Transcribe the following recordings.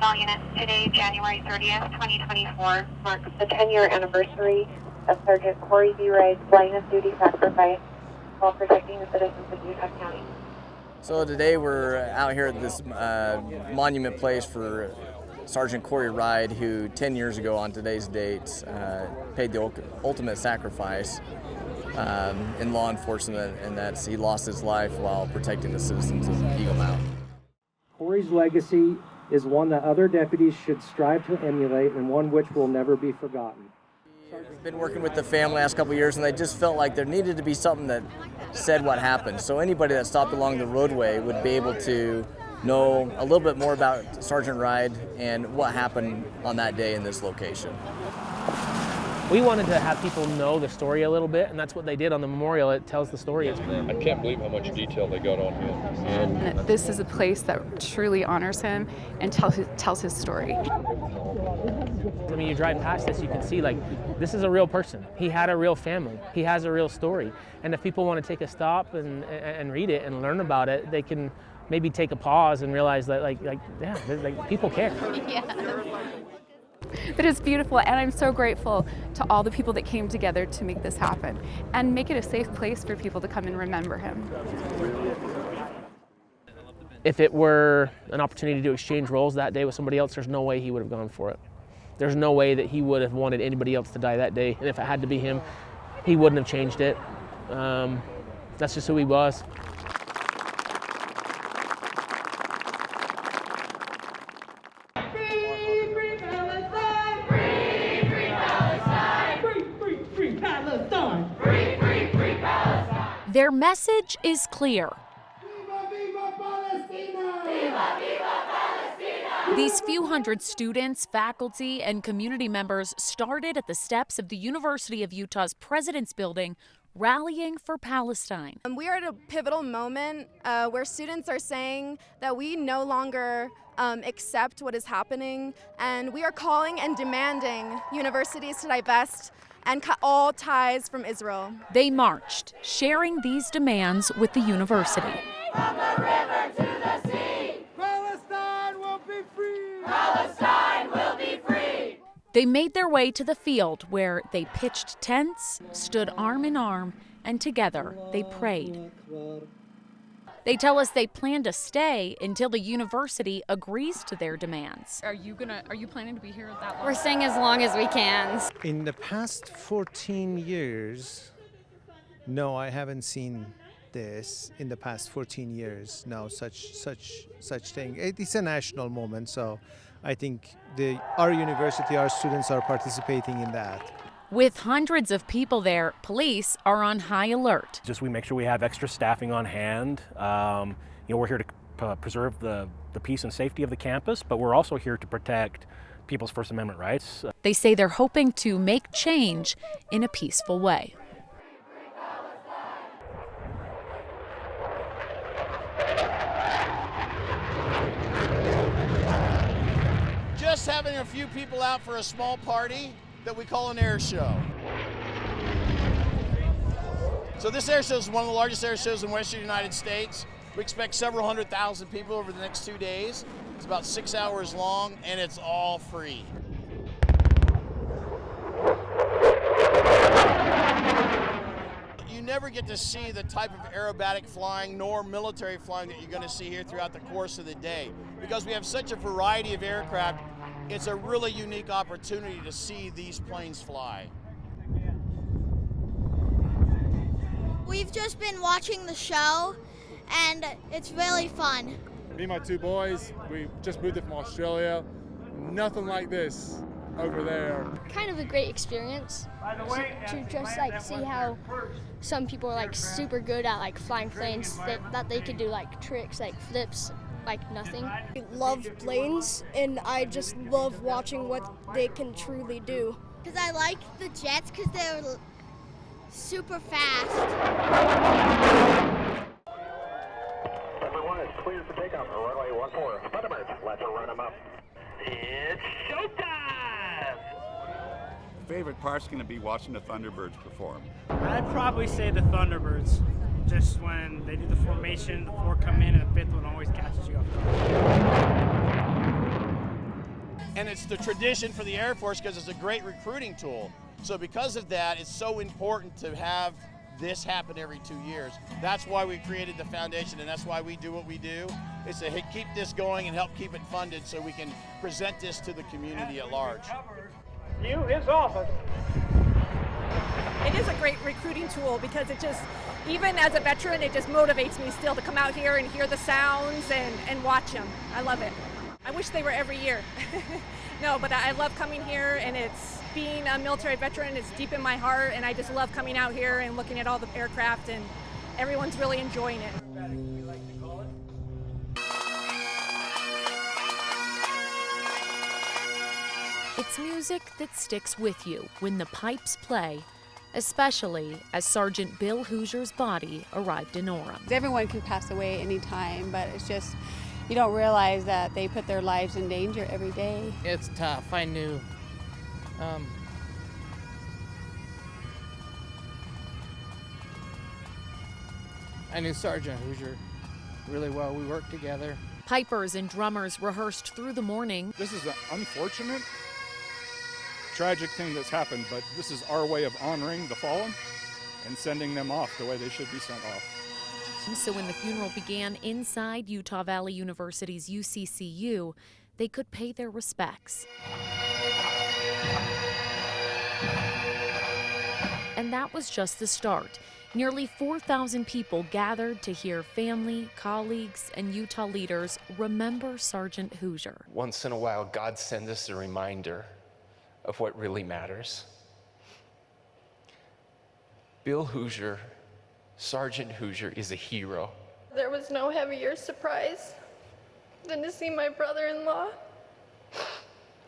all units, today, January 30th, 2024, marks the 10-year anniversary of Sergeant CORY B. WRIDE's line of duty sacrifice while protecting the citizens of Utah County. So today we're out here at this monument place for Sergeant CORY WRIDE, who 10 years ago on today's date paid the ultimate sacrifice in law enforcement, and that's he lost his life while protecting the citizens of Eagle Mountain. CORY's legacy is one that other deputies should strive to emulate and one which will never be forgotten. I've been working with the family the last couple of years, and they just felt like there needed to be something that said what happened. So anybody that stopped along the roadway would be able to know a little bit more about Sergeant WRIDE and what happened on that day in this location. We wanted to have people know the story a little bit, and that's what they did on the memorial. It tells the story. I can't believe how much detail they got on him. And this is a place that truly honors him and tells his story. I mean, you drive past this, you can see, like, this is a real person. He had a real family. He has a real story. And if people want to take a stop and read it and learn about it, they can maybe take a pause and realize that, like people care. Yeah. But it's beautiful, and I'm so grateful to all the people that came together to make this happen and make it a safe place for people to come and remember him. If it were an opportunity to exchange roles that day with somebody else, there's no way he would have gone for it. There's no way that he would have wanted anybody else to die that day, and if it had to be him, he wouldn't have changed it. That's just who he was. Their message is clear. Viva, viva Palestina! Viva, viva Palestina! These few hundred students, faculty, and community members started at the steps of the University of Utah's President's Building, rallying for Palestine. We are at a pivotal moment where students are saying that we no longer accept what is happening, and we are calling and demanding universities to divest and cut all ties from Israel. They marched, sharing these demands with the university. From the river to the sea, Palestine will be free! Palestine will be free! They made their way to the field where they pitched tents, stood arm in arm, and together they prayed. They tell us they plan to stay until the university agrees to their demands. Are you planning to be here that long? We're staying as long as we can. In the past 14 years, no, I haven't seen this. In the past 14 years, no, such thing. It's a national moment, so I think our university, our students are participating in that. With hundreds of people there, police are on high alert. We make sure we have extra staffing on hand. We're here to preserve the peace and safety of the campus, but we're also here to protect people's First Amendment rights. They say they're hoping to make change in a peaceful way. Just having a few people out for a small party that we call an air show. So this air show is one of the largest air shows in Western United States. We expect several 100,000 people over the next 2 days. It's about 6 hours long, and it's all free. You never get to see the type of aerobatic flying nor military flying that you're going to see here throughout the course of the day. Because we have such a variety of aircraft, it's a really unique opportunity to see these planes fly. We've just been watching the show, and it's really fun. Me and my two boys, we just moved from Australia. Nothing like this over there. Kind of a great experience to just see how some people are super good at flying planes, that they could do tricks like flips like nothing. I love planes, and I just love watching what they can truly do. Because I like the jets because they're super fast. Everyone is cleared for takeoff. Runway 14. Tabares, let's run them up. It's showtime! Favorite part's going to be watching the Thunderbirds perform. I'd probably say the Thunderbirds. Just when they do the formation, the four come in, and the fifth one always catches you off guard. and it's the tradition for the Air Force because it's a great recruiting tool. So because of that, it's so important to have this happen every 2 years. That's why we created the foundation, and that's why we do what we do. It's to keep this going and help keep it funded so we can present this to the community at large. You, his office. It is a great recruiting tool because it just, even as a veteran, it just motivates me still to come out here and hear the sounds and watch them. I love it. I wish they were every year. No, but I love coming here, and it's being a military veteran is deep in my heart, and I just love coming out here and looking at all the aircraft, and everyone's really enjoying it. It's music that sticks with you when the pipes play, especially as Sergeant Bill Hooser's body arrived in Orem. Everyone can pass away anytime, but it's just, you don't realize that they put their lives in danger every day. It's tough. I knew. I knew Sergeant Hooser really well. We worked together. Pipers and drummers rehearsed through the morning. This is an unfortunate, tragic thing that's happened, but this is our way of honoring the fallen and sending them off the way they should be sent off. So when the funeral began inside Utah Valley University's UCCU, they could pay their respects. And that was just the start. Nearly 4,000 people gathered to hear family, colleagues, and Utah leaders remember Sergeant Hooser. Once in a while, God sends us a reminder of what really matters. Bill Hooser, Sergeant Hooser, is a hero. There was no heavier surprise than to see my brother-in-law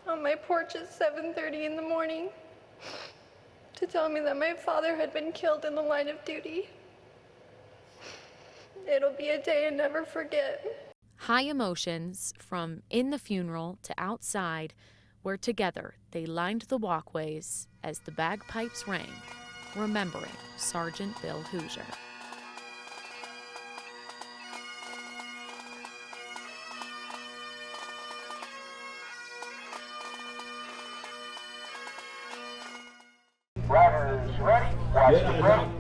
on my porch at 7:30 in the morning to tell me that my father had been killed in the line of duty. It'll be a day I never forget. High emotions from in the funeral to outside, where together they lined the walkways as the bagpipes rang, remembering Sergeant Bill Hooser. Riders ready? Watch ready.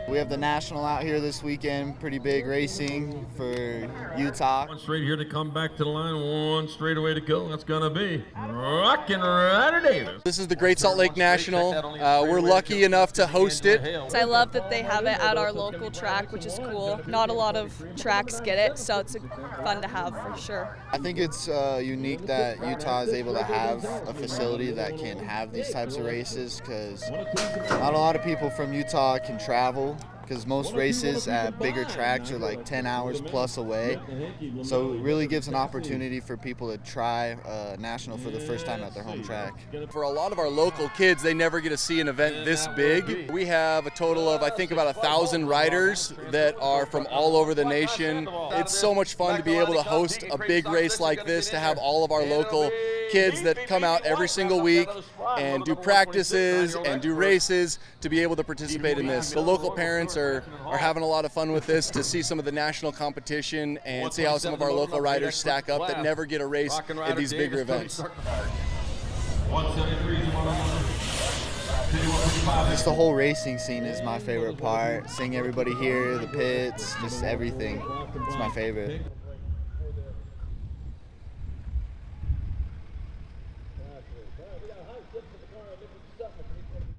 We have the National out here this weekend, pretty big racing for Utah. One straight here to come back to the line, one straight away to go. That's gonna be Rockin' Ryder Davis. This is the Great Salt Lake National. We're lucky enough to host it. I love that they have it at our local track, which is cool. Not a lot of tracks get it, so it's fun to have for sure. I think it's unique that Utah is able to have a facility that can have these types of races, because not a lot of people from Utah can travel, because most races at bigger tracks are like 10 hours plus away. So it really gives an opportunity for people to try National for the first time at their home track. For a lot of our local kids, they never get to see an event this big. We have a total of, I think, about 1,000 riders that are from all over the nation. It's so much fun to be able to host a big race like this, to have all of our local kids that come out every single week and do practices and do races to be able to participate in this. The local parents are having a lot of fun with this, to see some of the national competition and see how some of our local riders stack up that never get a race at these bigger events. Just the whole racing scene is my favorite part. Seeing everybody here, the pits, just everything. It's my favorite.